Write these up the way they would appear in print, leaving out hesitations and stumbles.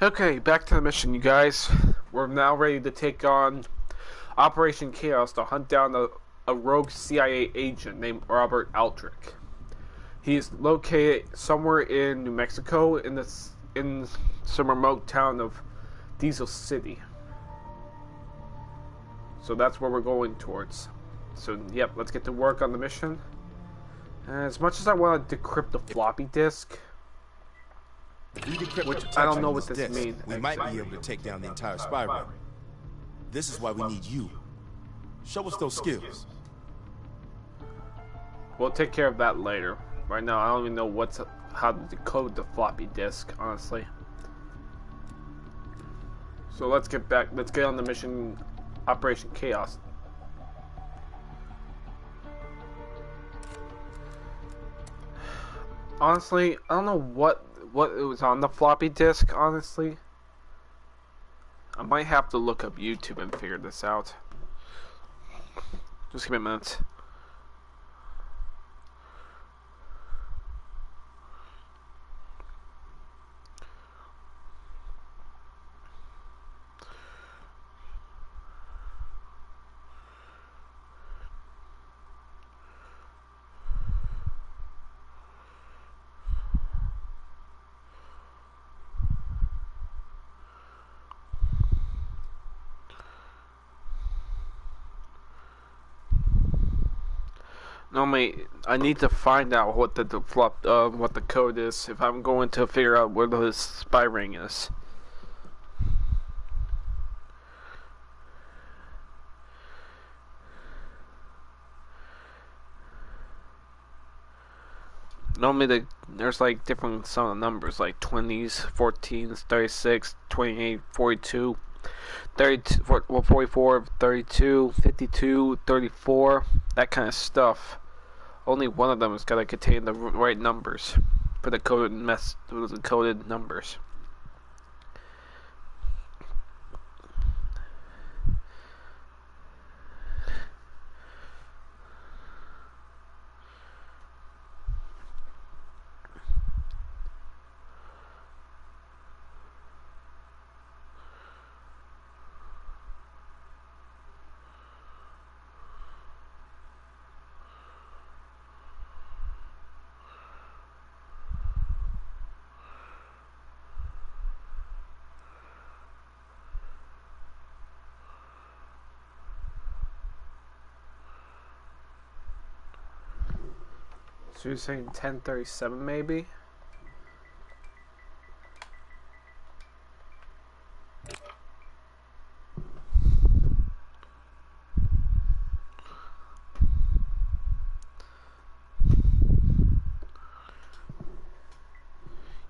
Okay, back to the mission, you guys. We're now ready to take on Operation Chaos to hunt down a rogue CIA agent named Robert Aldrich. He's located somewhere in New Mexico in some remote town of Diesel City. So that's where we're going towards. So, yep, let's get to work on the mission. As much as I want to decrypt the floppy disk, which I don't know what this means. We might be able to take down the entire spy ring. This is why we need you. Show us those skills. We'll take care of that later. Right now, I don't even know how to decode the floppy disk, honestly. So let's get back. Let's get on the mission, Operation Chaos. Honestly, I don't know what it was on the floppy disk, honestly. I might have to look up YouTube and figure this out. Just give me a minute. Normally, I need to find out what the code is if I'm going to figure out where the spy ring is. Normally, there's like different some of the numbers, like 20s, 14s, 36, 28, 42, 32, 44, 32, 52, 34, that kind of stuff. Only one of them has got to contain the right numbers for the coded numbers. So you're saying 1037 maybe?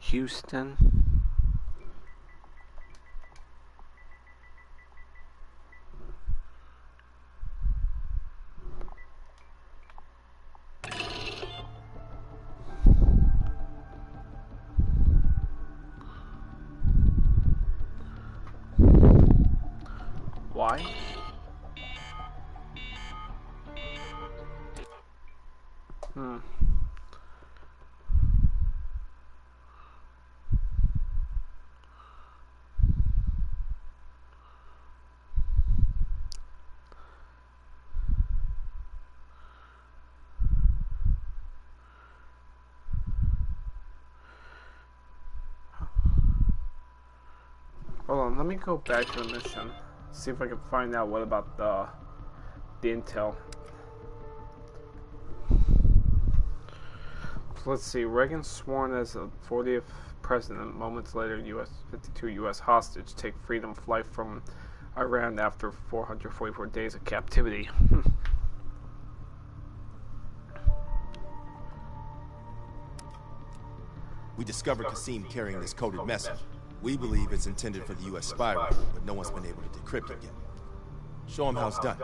Houston. Why? Hold on, let me go back to the mission. See if I can find out what about the intel. So let's see. Reagan sworn as the 40th president. Moments later, 52 U.S. hostage take freedom flight from Iran after 444 days of captivity. We discovered Kasim carrying this coded message. We believe it's intended for the U.S. spy ring, but no one's been able to decrypt it yet. Show him how it's done.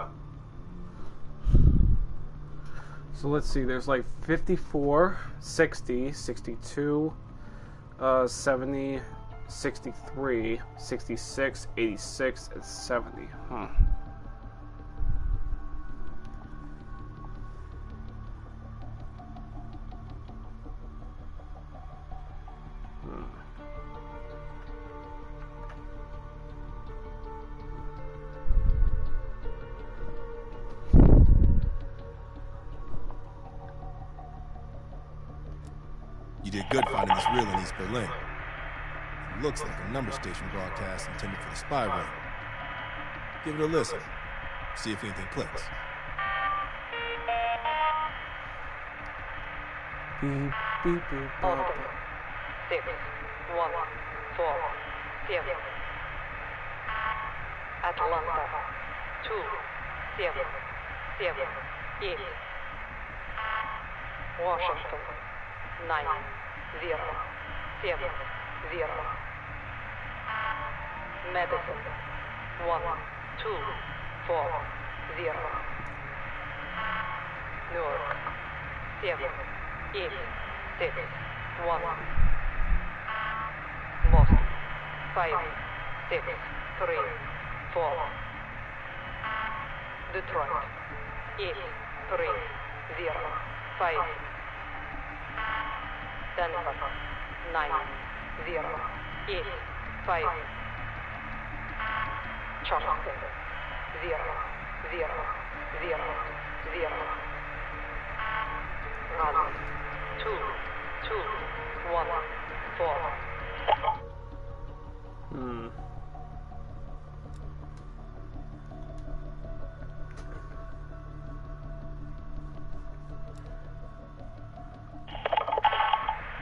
So let's see, there's like 54, 60, 62, 70, 63, 66, 86, and 70. You did good finding this reel in East Berlin. It looks like a number station broadcast intended for the spy ring. Give it a listen. See if anything clicks. Beep, beep, beep, Order. bop. 6, 1, 4, 7. Atlanta. 2, 7, 7, 8. Washington. 9, 0, 7, 0. Madison. 1, 2, 4, 0. Newark. 7, 8, 6, 1. Boston. 5, 6, 3, 4. Detroit. 8, 3, 0, 5. Denver. 9, 0, 8, 5. Charleston. 0, 0, 0, 0. Raleigh. 2, 2, 1, 4.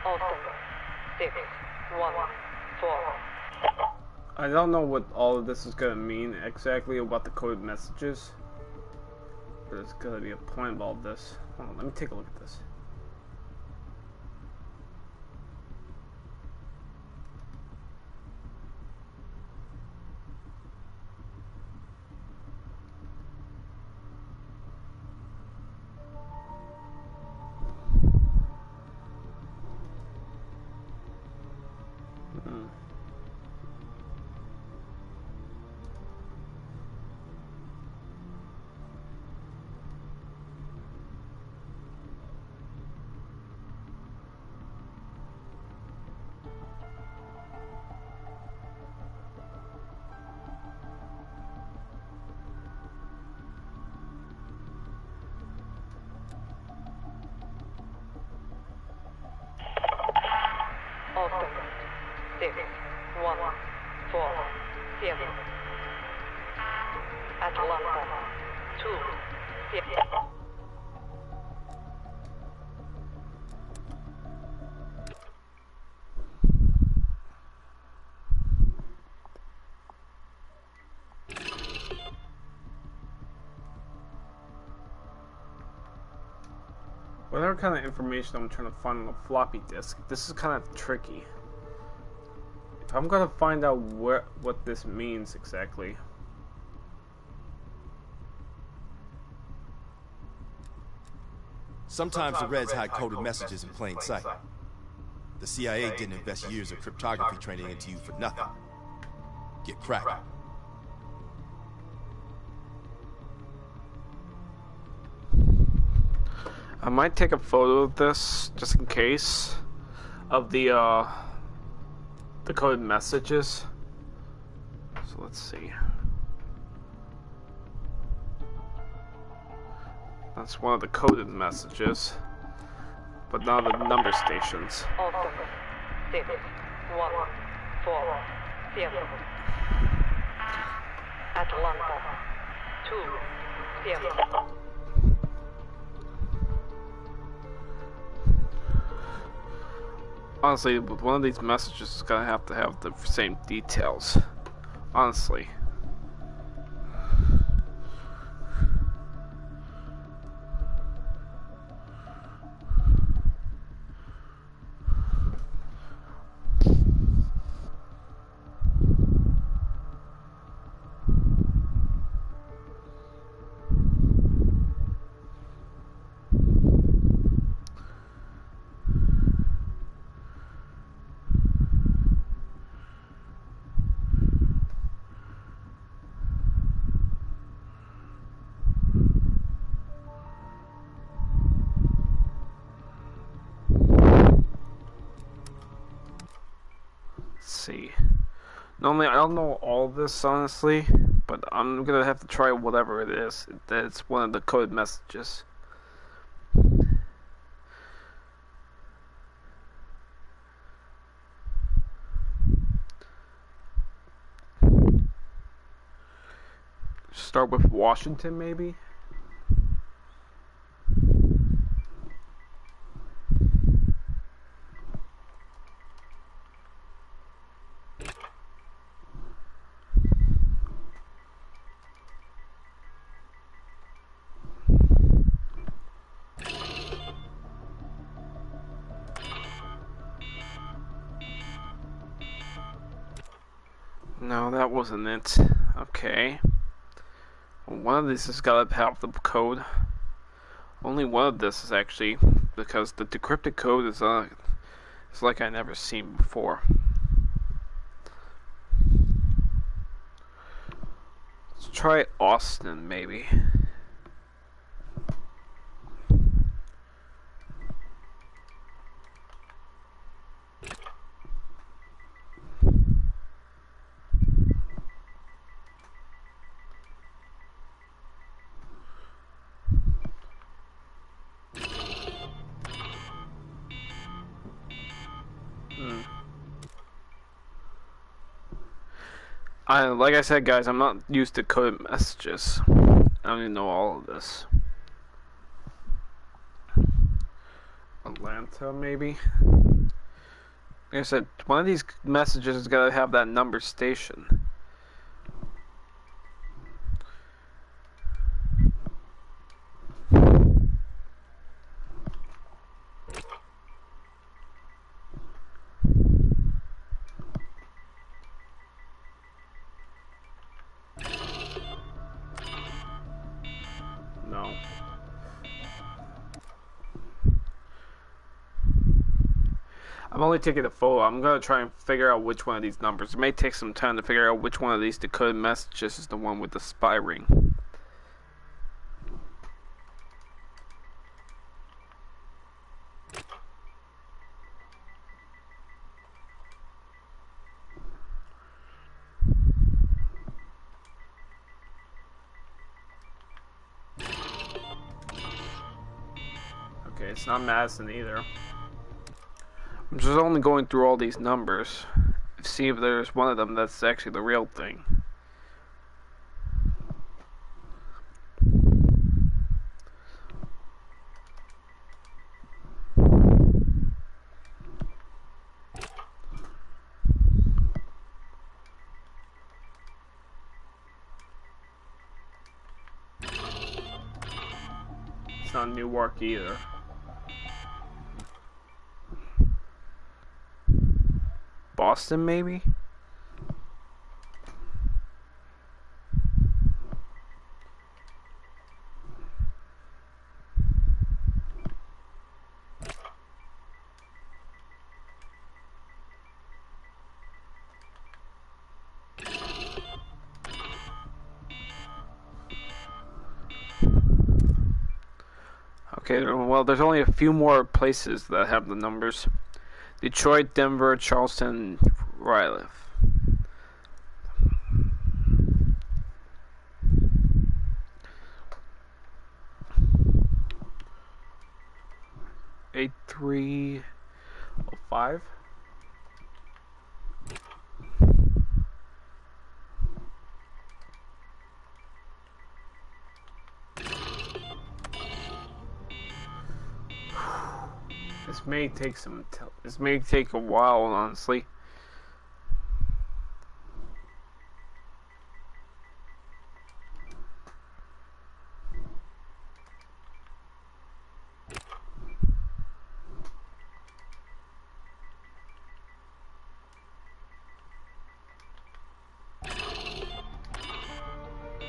Austin. 6, 1, 4. I don't know what all of this is gonna mean exactly about the coded messages. But there's gonna be a point of all this. Hold on, let me take a look at this. Austin. 6, 1, 4, 7. Atlanta. 2, 7. Whatever kind of information I'm trying to find on a floppy disk, this is kind of tricky. If I'm gonna find out what this means exactly. Sometimes the Reds hide coded messages in plain sight. The CIA didn't invest years of cryptography training into you for nothing. Get cracking. I might take a photo of this just in case of the coded messages. So let's see. That's one of the coded messages, but not the number stations. Austin. 6, 1, 4, 7. Atlanta. 2, 7. Honestly, with one of these messages is gonna have to have the same details. Honestly. See. Normally, I don't know all of this, honestly, but I'm gonna have to try whatever it is. That's one of the coded messages. Start with Washington, maybe? No, that wasn't it. Okay. One of these has got to have the code. Only one of this is actually, because the decrypted code is it's like I never seen before. Let's try Austin, maybe. Like I said, guys, I'm not used to coded messages. I don't even know all of this. Atlanta, maybe? Like I said, one of these messages has got to have that number station. No. I'm only taking a photo. I'm going to try and figure out which one of these numbers. It may take some time to figure out which one of these decoded messages is the one with the spy ring. Okay, it's not Madison either. I'm just only going through all these numbers to see if there's one of them that's actually the real thing. It's not Newark either. Boston, maybe? Okay, well, there's only a few more places that have the numbers. Detroit, Denver, Charleston, Raleigh. Eight 305. This may take this may take a while, honestly.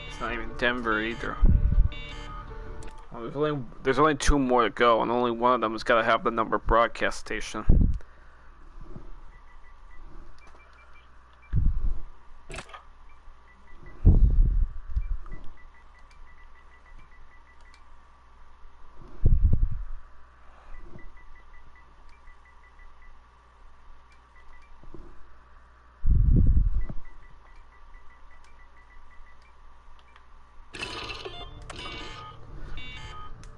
It's not even Denver either. Well, there's only two more to go, and only one of them has got to have the number broadcast station.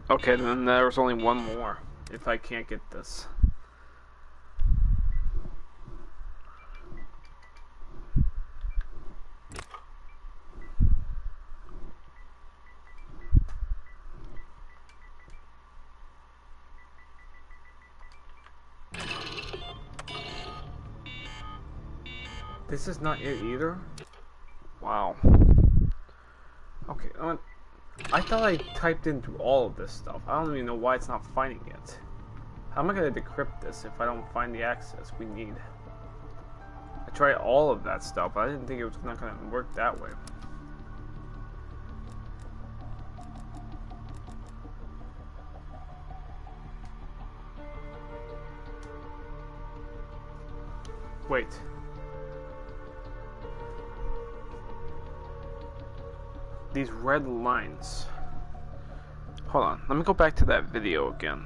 Okay, then there's only one more, if I can't get this. This is not it either? Wow. Okay, I thought I typed in through all of this stuff. I don't even know why it's not finding it. How am I going to decrypt this if I don't find the access we need? I tried all of that stuff, but I didn't think it was not going to work that way. Wait. These red lines. Hold on, let me go back to that video again.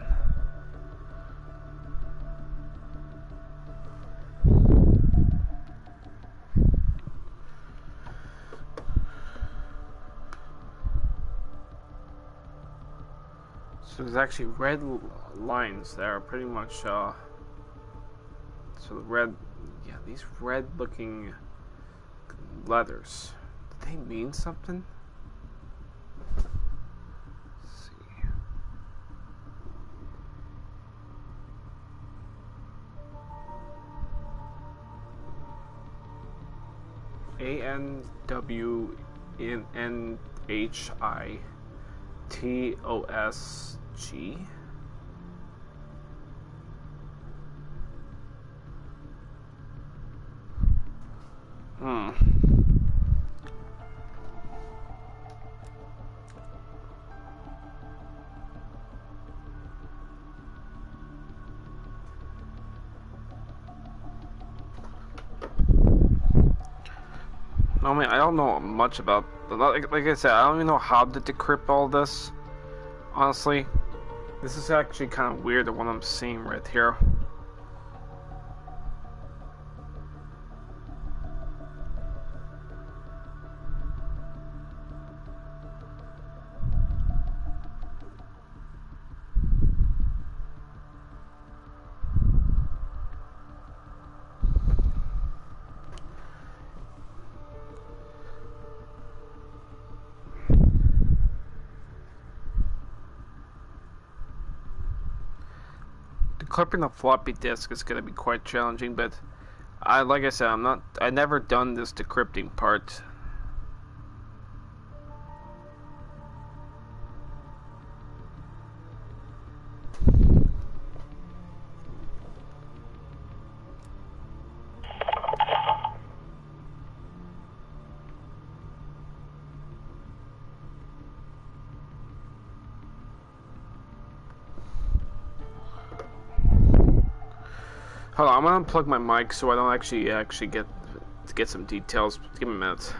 So there's actually red lines that are pretty much, so the red, yeah, these red looking letters, do they mean something? ANWNHITOSG. I mean, I don't know much about, like I said, I don't even know how to decrypt all this, honestly. This is actually kind of weird, the one I'm seeing right here. Clipping the floppy disk is going to be quite challenging, but like I said, I never done this decrypting part. Hold on, I'm gonna unplug my mic so I don't actually get some details. Give me a minute.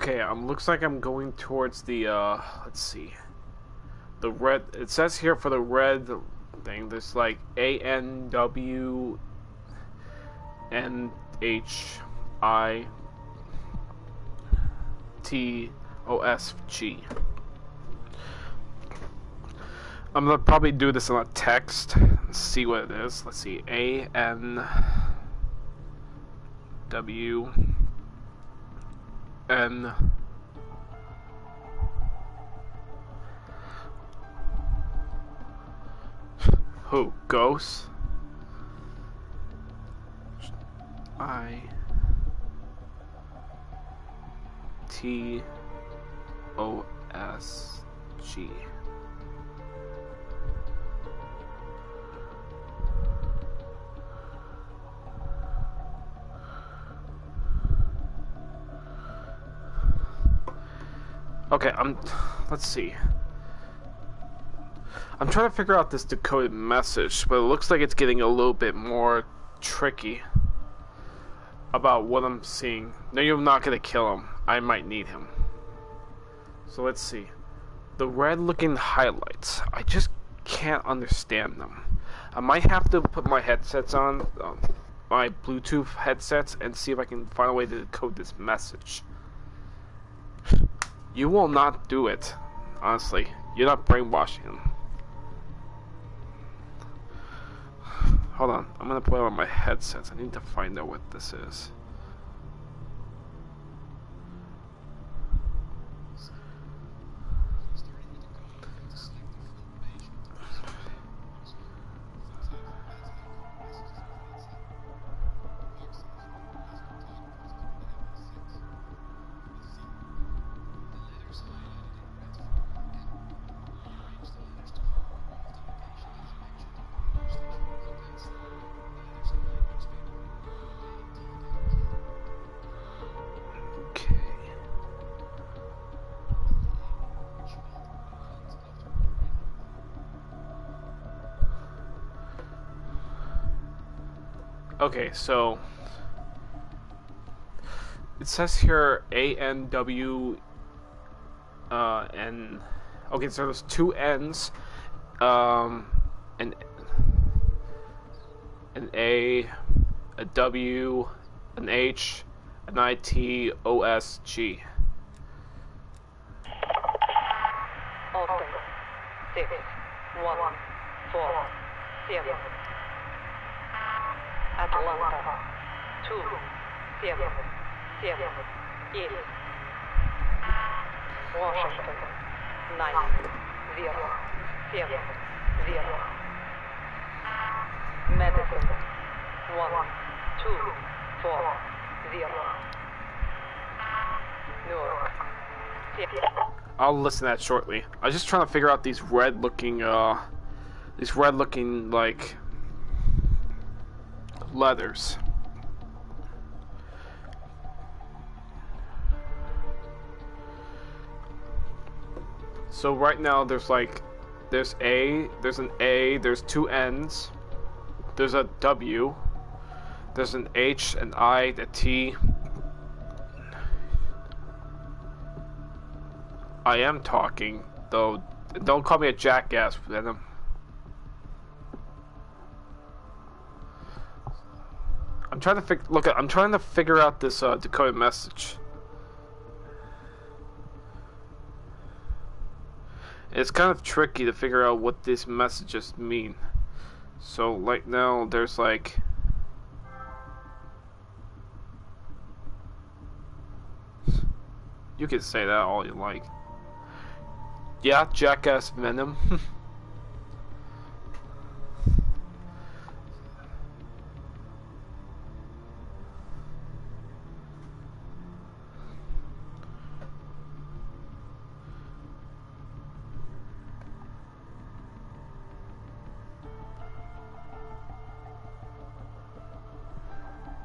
Okay, looks like I'm going towards the, let's see. The red, it says here for the red thing, there's like ANWNHITOSG. I'm gonna probably do this in a text and see what it is. Let's see, ANWN who? Ghost? ITOSG. Okay, let's see. I'm trying to figure out this decoded message, but it looks like it's getting a little bit more tricky about what I'm seeing. No, you're not gonna kill him. I might need him. So let's see. The red looking highlights, I just can't understand them. I might have to put my headsets on, my Bluetooth headsets, and see if I can find a way to decode this message. You will not do it, honestly. You're not brainwashing him. Hold on, I'm gonna put on my headsets. I need to find out what this is. Okay, so it says here ANW N. Okay, so there's two N's, and an A, a W, an H, an ITOSG. Austin, 6, 1, 4, 7. Atlanta, 2, 7, 7, East. Washington, 9, 0, 7, 0. Madison, 1, 2, 4, 0. Newark, 6. I'll listen to that shortly. I was just trying to figure out these red looking like letters. So right now there's an A, there's two N's, there's a W, there's an H, an I, a T. I am talking, though. Don't call me a jackass, Venom. I'm trying to figure out this decoded message. It's kind of tricky to figure out what these messages mean. So right now there's like you can say that all you like. Yeah, jackass Venom.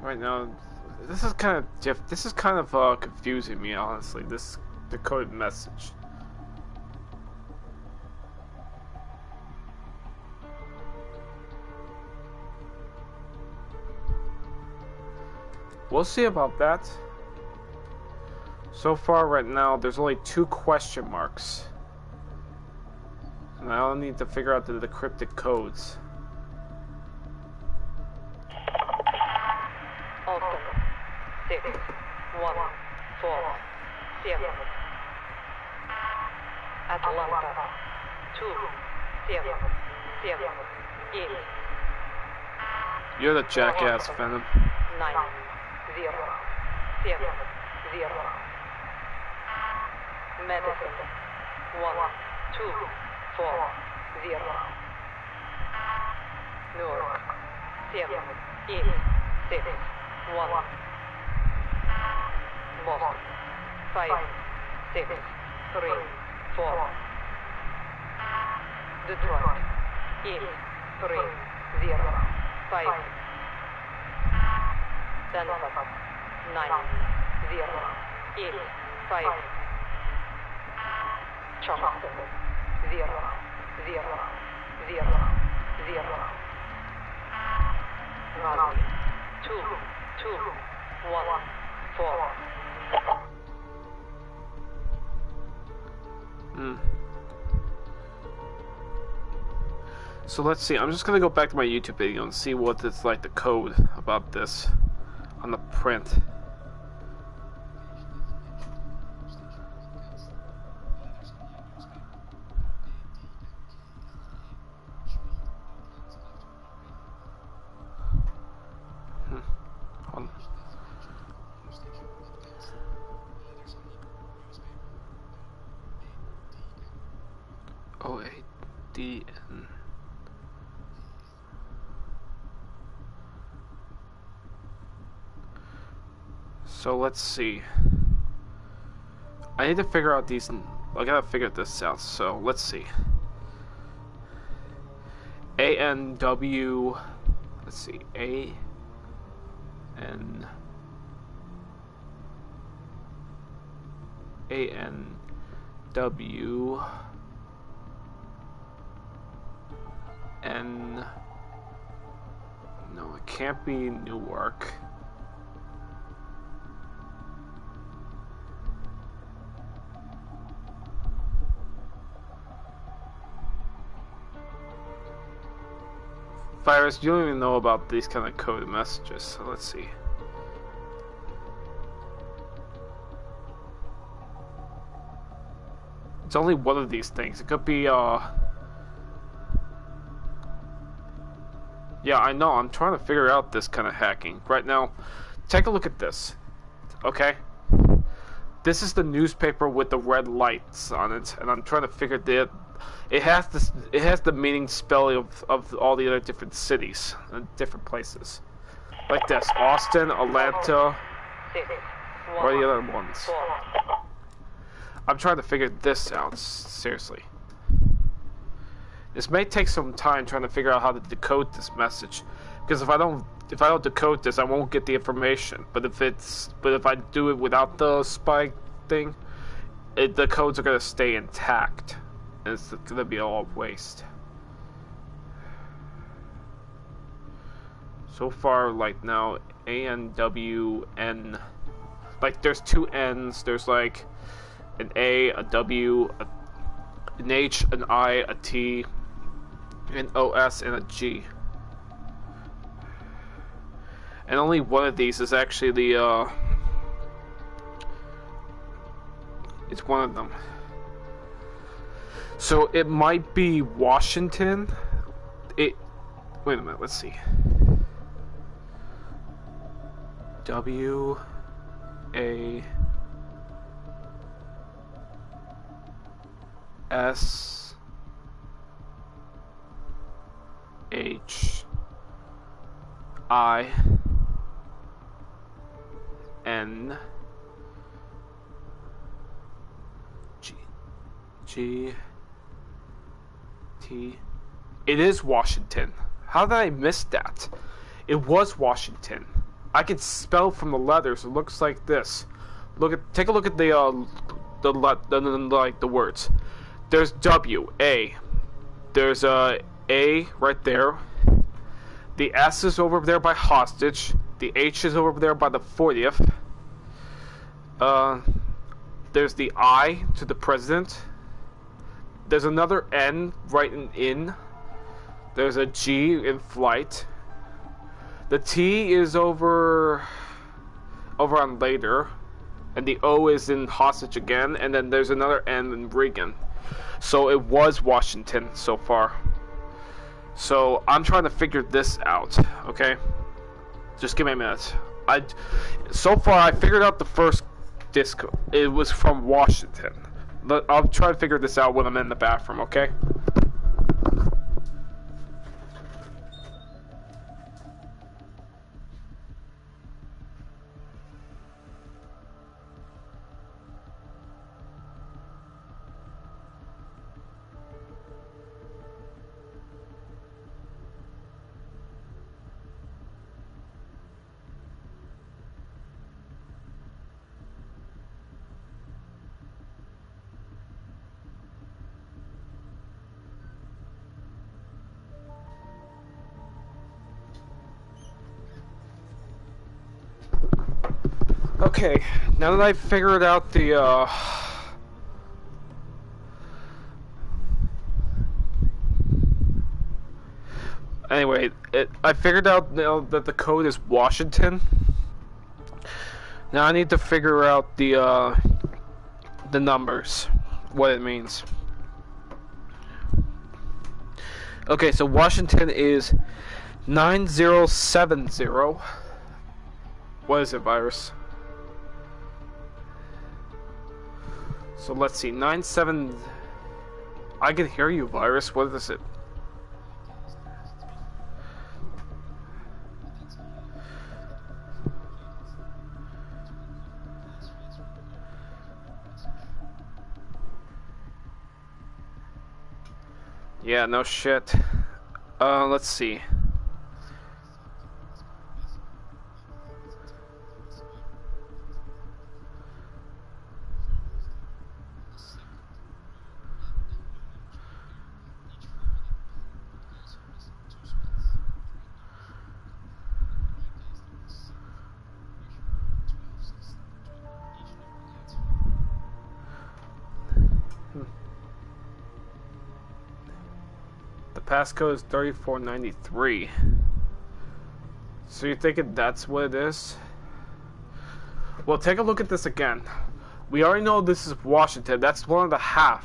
Right now, this is kind of confusing me, honestly. This decoded message. We'll see about that. So far, right now, there's only 2 question marks. And I need to figure out the decrypted codes. Alton, 6, 1, 4, 7. Atlanta, 2, 7, 7, 8. You're the jackass, Venom. 9, 0, 7, 0. Medicine, 1, 2, 4, 0. Newark, 7, 8, 6, 1. Boston, 5, 6, 3, 4. Detroit, 8, 3, 0, 5. Denver, 9, 0, 8, 5. Charleston, 0, 0, 0, 0. Raleigh, 2, 2, 1, 4. So let's see, I'm just gonna go back to my YouTube video and see what it's like the code about this on the print. Hold on. OADN. So let's see. I need to figure out these. I gotta figure this out. So let's see. ANW. Let's see. ANW. No, it can't be Newark. Virus, you don't even know about these kind of coded messages, so let's see. It's only one of these things. It could be, yeah, I know, I'm trying to figure out this kind of hacking. Right now, take a look at this, okay? This is the newspaper with the red lights on it, and I'm trying to figure it has the meaning spelling of all the other different cities and different places. Like this, Austin, Atlanta, or the other ones. I'm trying to figure this out, seriously. This may take some time trying to figure out how to decode this message, because if I don't decode this, I won't get the information. But if I do it without the spy thing, the codes are gonna stay intact, and it's gonna be all waste. So far, like now, ANWN, like there's 2 N's. There's like an A, a W, an H, an I, a T, an OS, and a G. And only one of these is actually the, it's one of them. So it might be Washington. Wait a minute, let's see. W A S H I N G T. It is Washington. How did I miss that? It was Washington. I can spell from the letters. It looks like this. Take a look at the words. There's W A. There's a right there. The S is over there by hostage. The H is over there by the 40th. there's the I to the president. There's another N right in. There's a G in flight. The T is over on later. And the O is in hostage again. And then there's another N in Reagan. So it was Washington so far. So I'm trying to figure this out, okay? Just give me a minute. So far I figured out the first disc. It was from Washington. I'll try to figure this out when I'm in the bathroom, okay? Okay, now that I've figured out the, Anyway, I figured out now that the code is Washington. Now I need to figure out the numbers, what it means. Okay, so Washington is 9070. What is it, virus? So let's see, 97. I can hear you, virus. What is it? Yeah, no shit. Let's see. Passcode is 3493. So you're thinking that's what it is? Well, take a look at this again. We already know this is Washington. That's 1.5.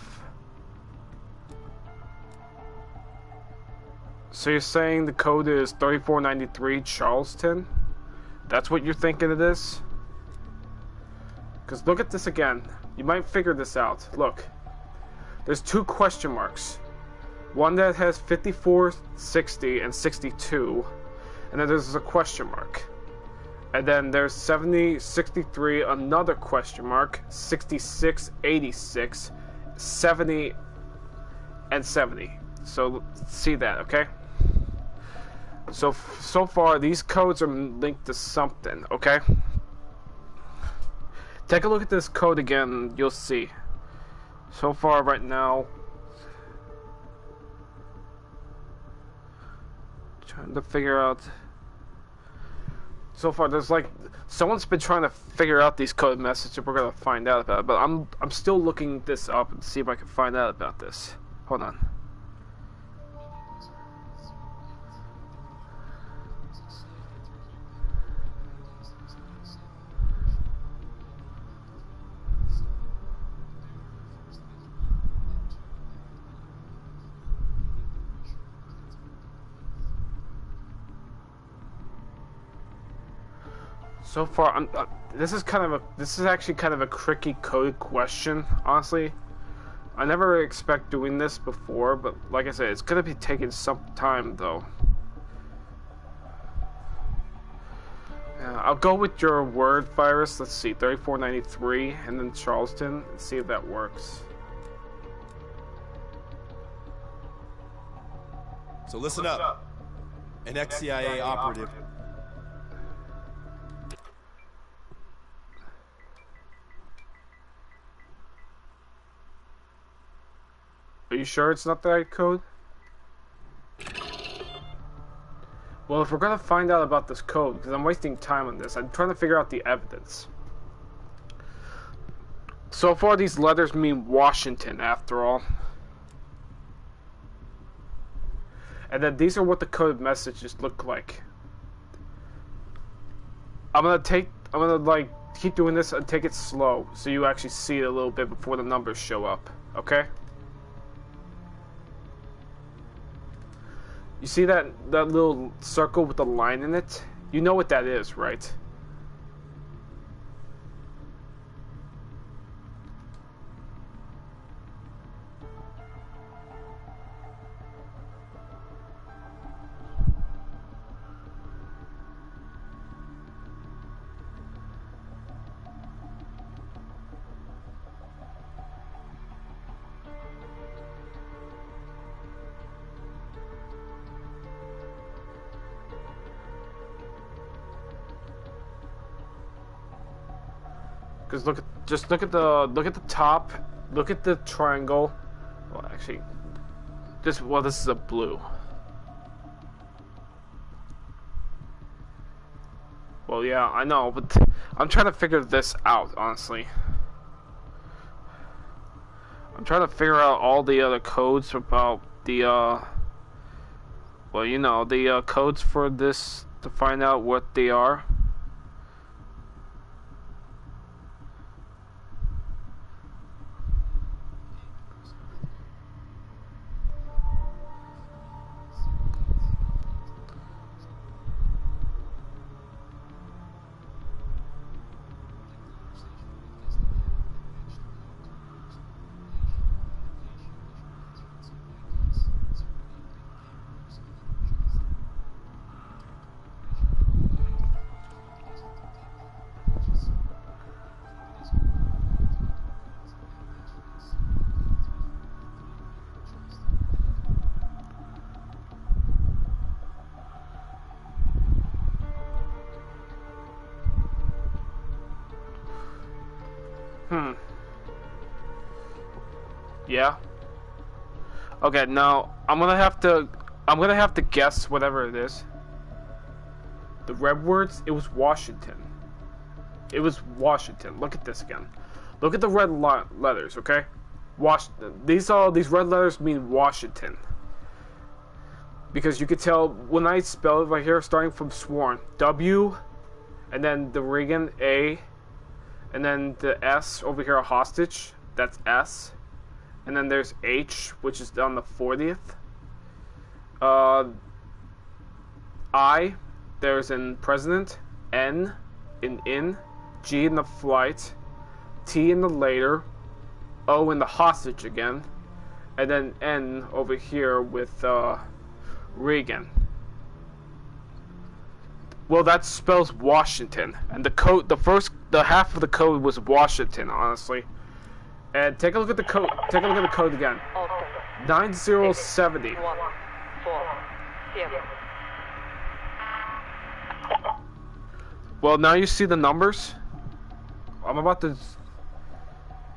So you're saying the code is 3493 Charleston? That's what you're thinking it is? Because look at this again. You might figure this out. Look. There's 2 question marks. One that has 54, 60, and 62, and then there's a question mark. And then there's 70, 63, another question mark, 66, 86, 70, and 70. So see that, okay? So far these codes are linked to something, okay? Take a look at this code again, you'll see. So far right now, trying to figure out. So far, there's like someone's been trying to figure out these code messages. We're gonna find out about it, but I'm still looking this up and see if I can find out about this. Hold on. So far, this is actually kind of a tricky code question, honestly. I never expect doing this before, but like I said, it's gonna be taking some time though. Yeah, I'll go with your word, virus. Let's see, 3493, and then Charleston, and see if that works. So listen up. An ex-CIA operative. Are you sure it's not the right code? Well, if we're gonna find out about this code, because I'm wasting time on this, I'm trying to figure out the evidence. So far, these letters mean Washington, after all. And then these are what the coded messages look like. I'm gonna like keep doing this and take it slow, so you actually see it a little bit before the numbers show up. Okay? You see that little circle with the line in it? You know what that is, right? Because just look at the top, look at the triangle. Well, actually, this is a blue. Well, yeah, I know, but I'm trying to figure this out, honestly. I'm trying to figure out all the other codes about the well, you know, the codes for this to find out what they are. Yeah. Okay, now I'm gonna have to guess whatever it is. The red words, it was Washington. It was Washington. Look at this again. Look at the red letters, okay? These red letters mean Washington. Because you could tell when I spell it right here, starting from sworn, W, and then the Reagan, A, and then the S over here, a hostage, that's S. And then there's H, which is on the 40th. I, there's in president. N, in. G in the flight. T in the later. O in the hostage again. And then N over here with Reagan. Well, that spells Washington. And the half of the code was Washington, honestly. And take a look at the code. Take a look at the code again. 9070. 1, 4, 7. Well, now you see the numbers. I'm about to.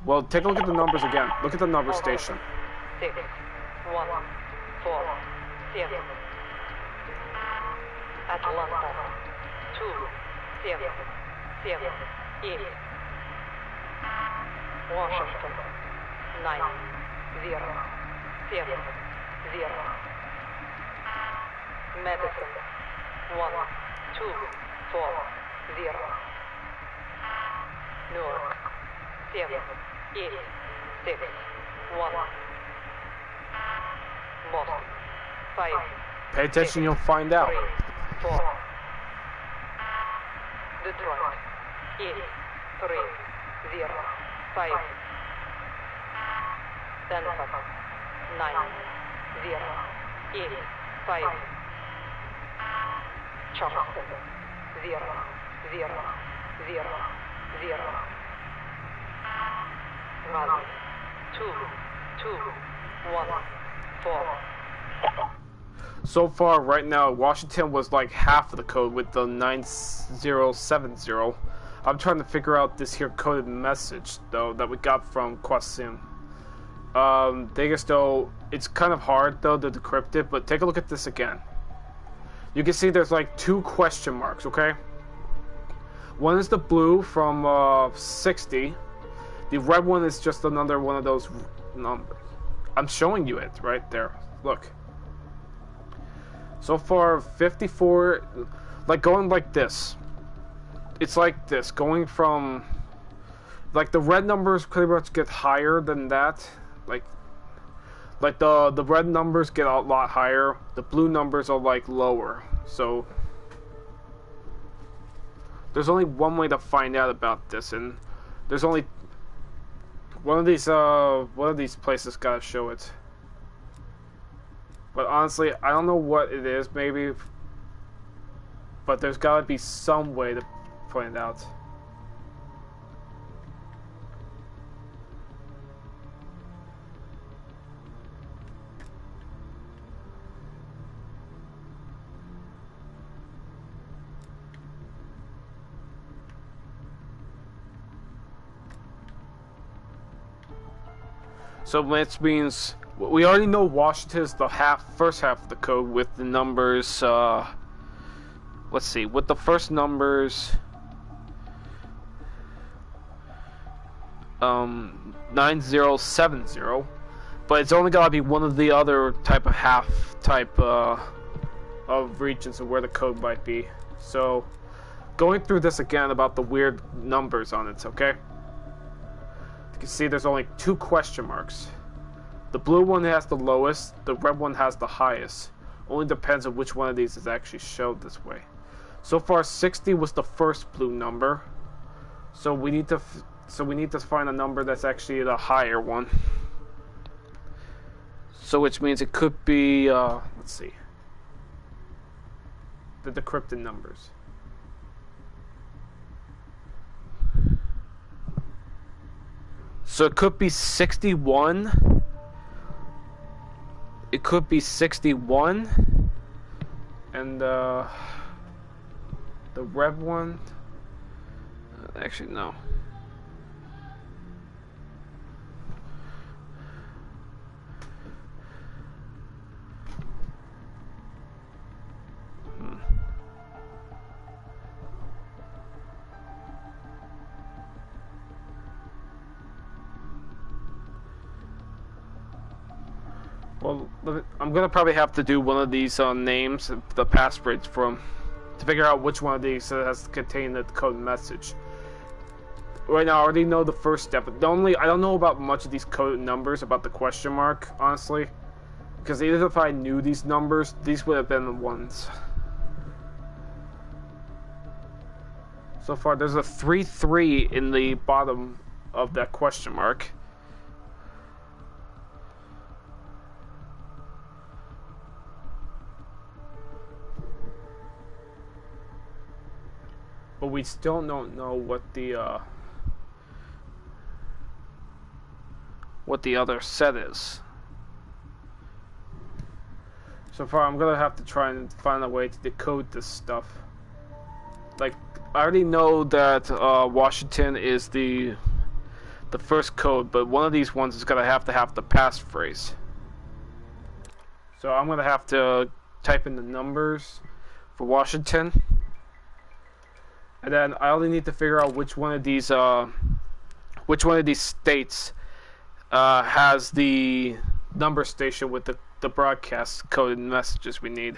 Well, take a look at the numbers again. Look at the number station. 6, 1, 4, 7. Atlanta. 2, 7, 7, 8. Washington. 9, 0, 7, 0. Madison. 1, 2, 4, 0. Newark. 7, 8, 6, 1. Boston. 5. Pay attention, you'll find out. 3, 4. Detroit. 8, 3, 0, 5. Denver. 9, 0, 8, 5. Charleston. 0, 0, 0, 0. Raleigh. 2, 2, 1, 4. So far, right now, Washington was like half of the code with the 9070. I'm trying to figure out this here coded message, though, that we got from Qasim. It's kind of hard, though, to decrypt it, but take a look at this again. You can see there's like 2 question marks, okay? One is the blue from 60. The red one is just another one of those numbers. I'm showing you it right there. Look. So far, 54, like going like this. It's like this, going from, like the red numbers pretty much get higher than that. Like the red numbers get a lot higher. The blue numbers are like lower. So there's only one way to find out about this, and there's only one of these places gotta show it. But honestly, I don't know what it is, maybe, but there's gotta be some way to find out. So which means we already know Washington is the first half of the code with the numbers. Let's see, with the first numbers, 9070, but it's only gotta be one of the other type of of regions of where the code might be. So going through this again about the weird numbers on it, okay? You can see there's only 2 question marks. The blue one has the lowest, the red one has the highest. Only depends on which one of these is actually showed this way. So far 60 was the first blue number. So we need to find a number that's actually the higher one. So which means it could be let's see. The decrypted numbers. So it could be 61. It could be 61. And the red one. Actually, no. Well, I'm gonna probably have to do one of these names, the passwords from, to figure out which one of these has to contain the code message. Right now, I already know the first step. I don't know about much of these code numbers, about the question mark, honestly, because even if I knew these numbers, these would have been the ones. So far, there's a 3-3 in the bottom of that question mark. But we still don't know what the other set is. So far, I'm gonna have to try and find a way to decode this stuff. Like, I already know that Washington is the first code, but one of these ones is gonna have to have the passphrase. So I'm gonna have to type in the numbers for Washington. And then I only need to figure out which one of these states has the number station with the broadcast coded messages we need.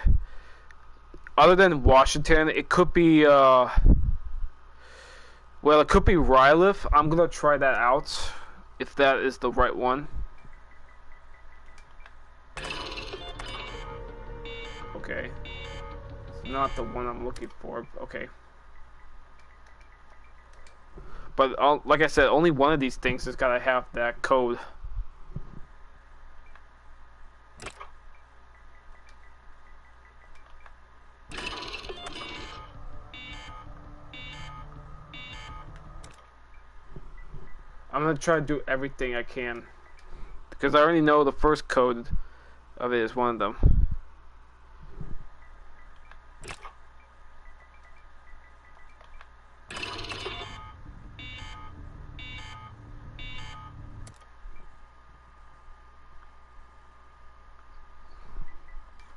Other than Washington, it could be well, it could be Rylith. I'm gonna try that out if that is the right one. Okay, it's not the one I'm looking for. Okay. But like I said, only one of these things has got to have that code. I'm going to try to do everything I can, because I already know the first code of it is one of them.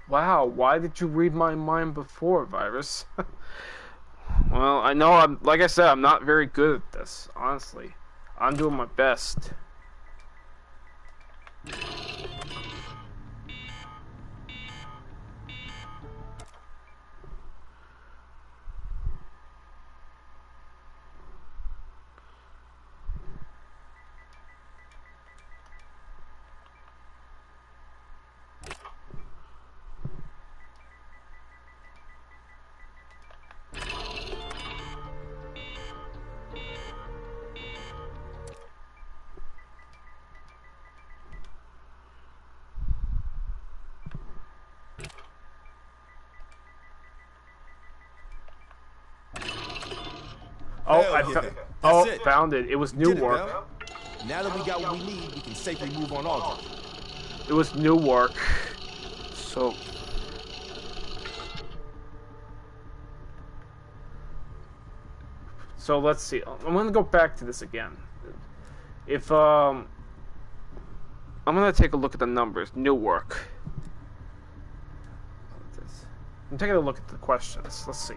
Wow, why did you read my mind before, Virus? Well, I know like I said, I'm not very good at this, honestly. I'm doing my best. Oh, That's it. Found it. It was We did it, Newark. Bell. Now that we got what we need, we can safely move on Aldrich. It was Newark. So let's see. I'm gonna go back to this again. If I'm gonna take a look at the numbers. Newark. I'm taking a look at the questions. Let's see.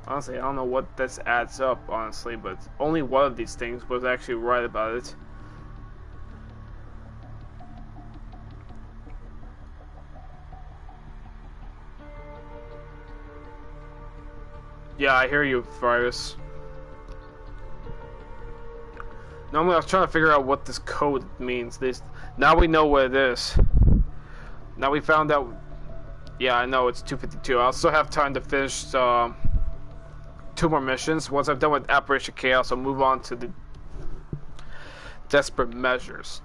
Honestly, I don't know what this adds up, honestly, but only one of these things was actually right about it. Yeah, I hear you, Virus. Normally, I was trying to figure out what this code means. Now we know what it is. Now we found out. Yeah, I know it's 252. I'll still have time to finish 2 more missions. Once I'm done with Operation Chaos, I'll move on to the Desperate Measures.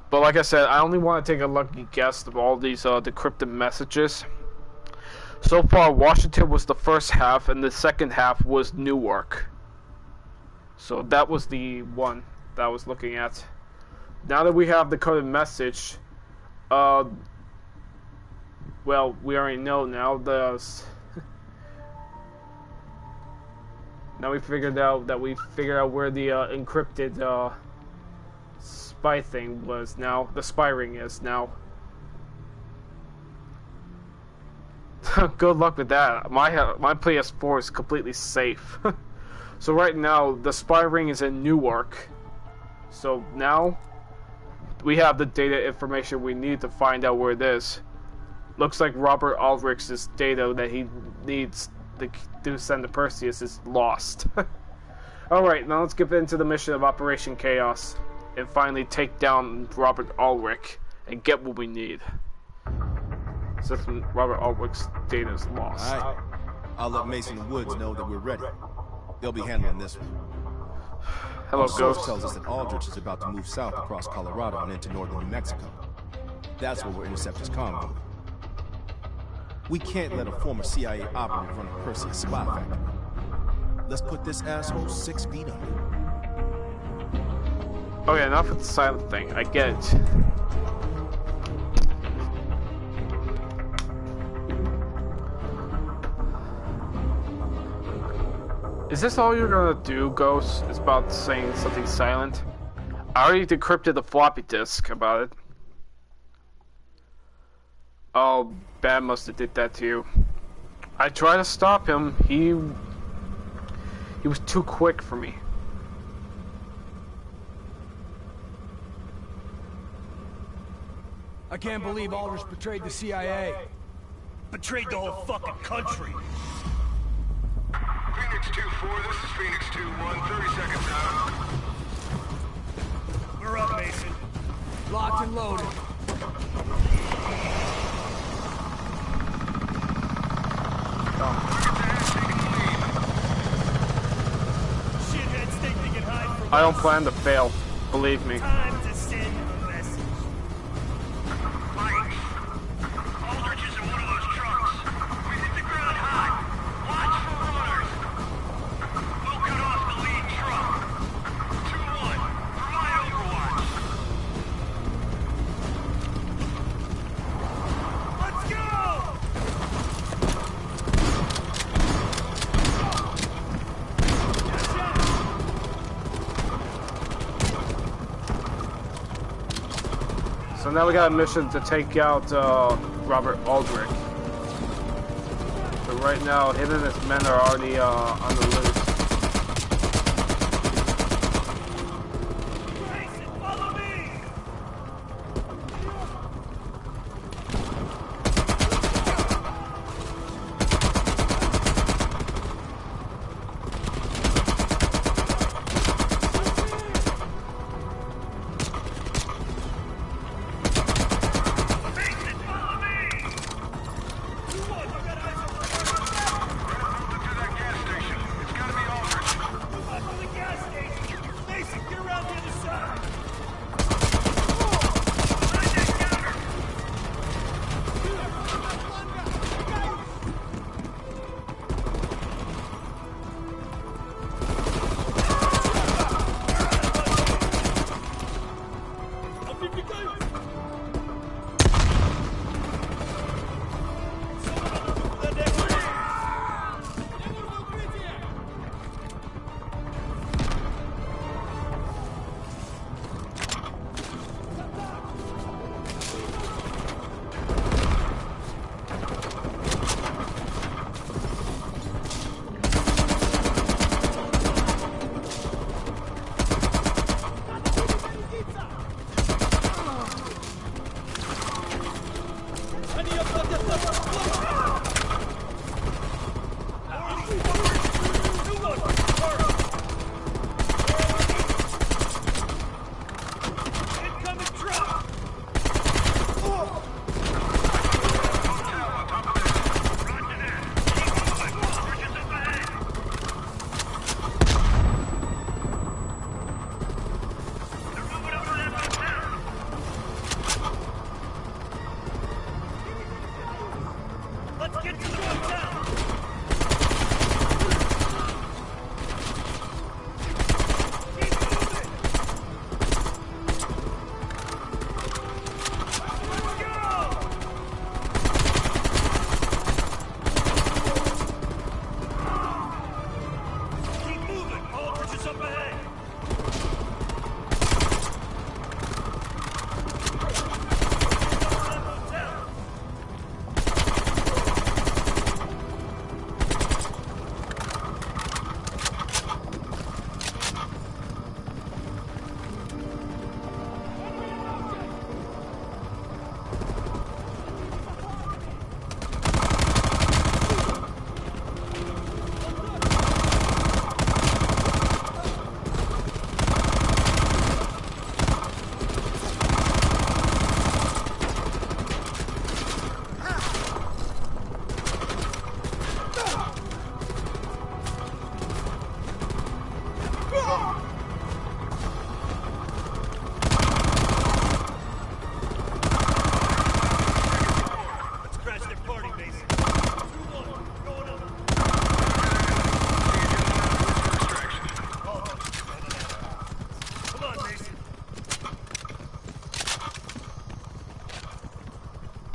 But like I said, I only want to take a lucky guess of all these decrypted messages. So far, Washington was the first half, and the second half was Newark. So that was the one that I was looking at. Now that we have the coded message, well, we already know now. Now we figured out where the encrypted spy thing was. Now the spy ring is now. Good luck with that. My PS4 is completely safe. So right now the spy ring is in Newark. So now we have the data information we need to find out where it is. Looks like Robert Aldrich's data that he needs to send to Perseus is lost. Alright, now let's get into the mission of Operation Chaos and finally take down Robert Aldrich and get what we need. Since Robert Aldrich's data is lost. Alright. I'll let Mason and Woods know that we're ready. They'll be handling this one. Hello, Our source Ghost. tells us that Aldrich is about to move south across Colorado and into northern New Mexico. That's where we'll intercept his convoy. We can't let a former CIA operative run a Perseus spy factory. Let's put this asshole 6 feet under. Okay, enough with the silent thing. I get it. Is this all you're gonna do, Ghost? It's about saying something silent? I already decrypted the floppy disk about it. Oh, Bad must have did that to you. I tried to stop him. He was too quick for me. I can't believe Aldrich betrayed the CIA. Betrayed the whole fucking country. Phoenix 2-4, this is Phoenix 2-1, 30 seconds out. We're up, Mason. Locked and loaded. Shitheads think they can hide from I don't us. plan to fail. Believe me. Time to send a message. Mike, Aldrich is in one of those trucks. We hit the ground hot. Watch for runners. We'll cut off the lead truck. 2-1, for my overwatch. Let's go! now we got a mission to take out Robert Aldrich. But right now, him and his men are already on the loose.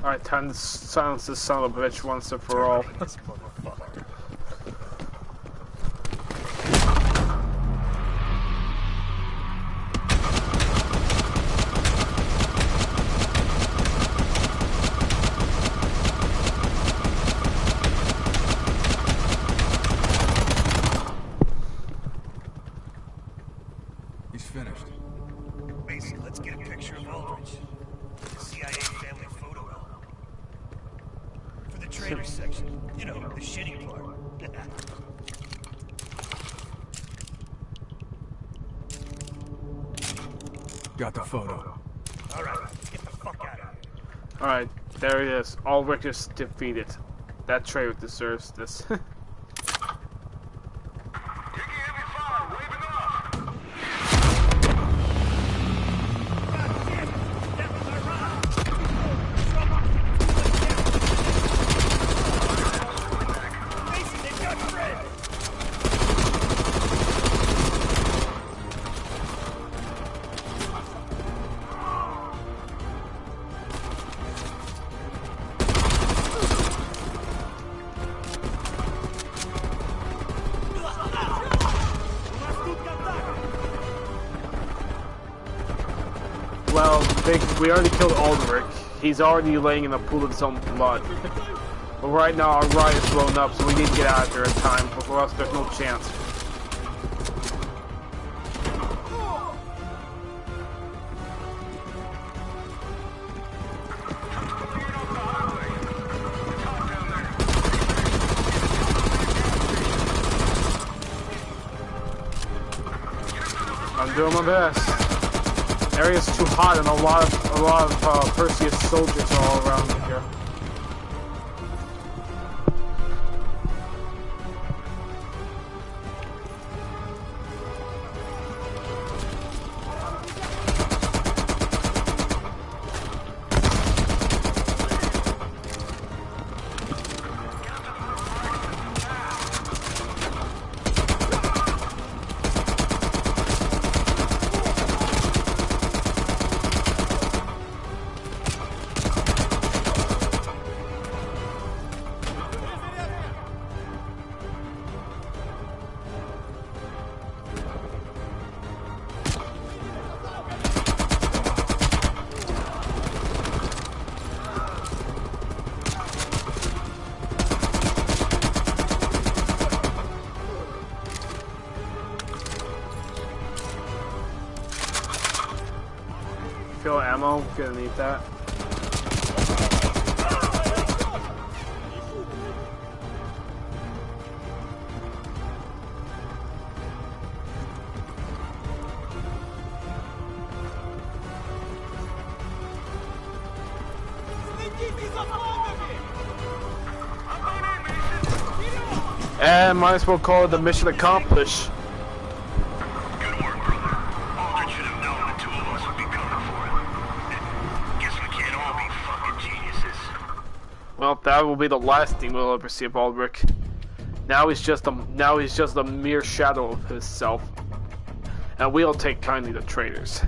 Alright, time to silence this son of a bitch once and for all. He's finished. Mason, let's get a picture of Aldrich. The CIA family photo album. For the trader section. You know, the shitty part. Got the photo. Alright, get the fuck out of here. Alright, there it is. Aldrich is defeated. That traitor deserves this. We already killed Aldrich. He's already laying in a pool of his own blood. But right now our riot is blown up, so we need to get out of here in time, or else there's no chance. I'm doing my best. Area's too hot, and a lot of Purseus soldiers are all around me here. Feel ammo, gonna need that. And might as well call it the mission accomplished. Good work, brother. Aldrich should have known the two of us would be coming for him. Guess we can't all be fucking geniuses. Well, that will be the last thing we'll ever see of Aldrich. Now he's just a mere shadow of himself, and we'll take kindly to traitors.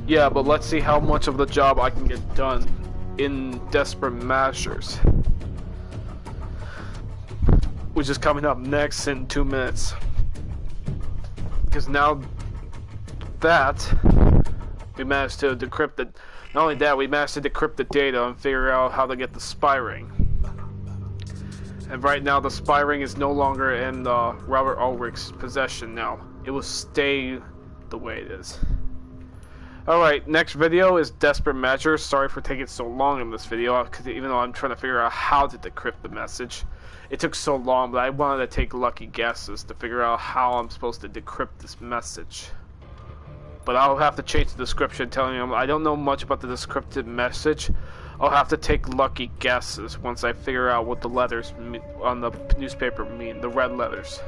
Yeah, but let's see how much of the job I can get done in Desperate Measures, which is coming up next in 2 minutes. Because now that we managed to decrypt it, not only that, we managed to decrypt the data and figure out how to get the spy ring. And right now, the spy ring is no longer in Robert Ulrich's possession now. It will stay the way it is. Alright, next video is Desperate Measures. Sorry for taking so long in this video, because even though I'm trying to figure out how to decrypt the message, it took so long, but I wanted to take lucky guesses to figure out how I'm supposed to decrypt this message. But I'll have to change the description telling them I don't know much about the decrypted message. I'll have to take lucky guesses once I figure out what the letters on the newspaper mean, the red letters.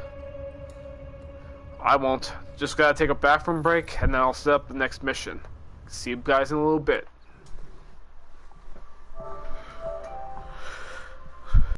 I won't. Just gotta take a bathroom break, and then I'll set up the next mission. See you guys in a little bit.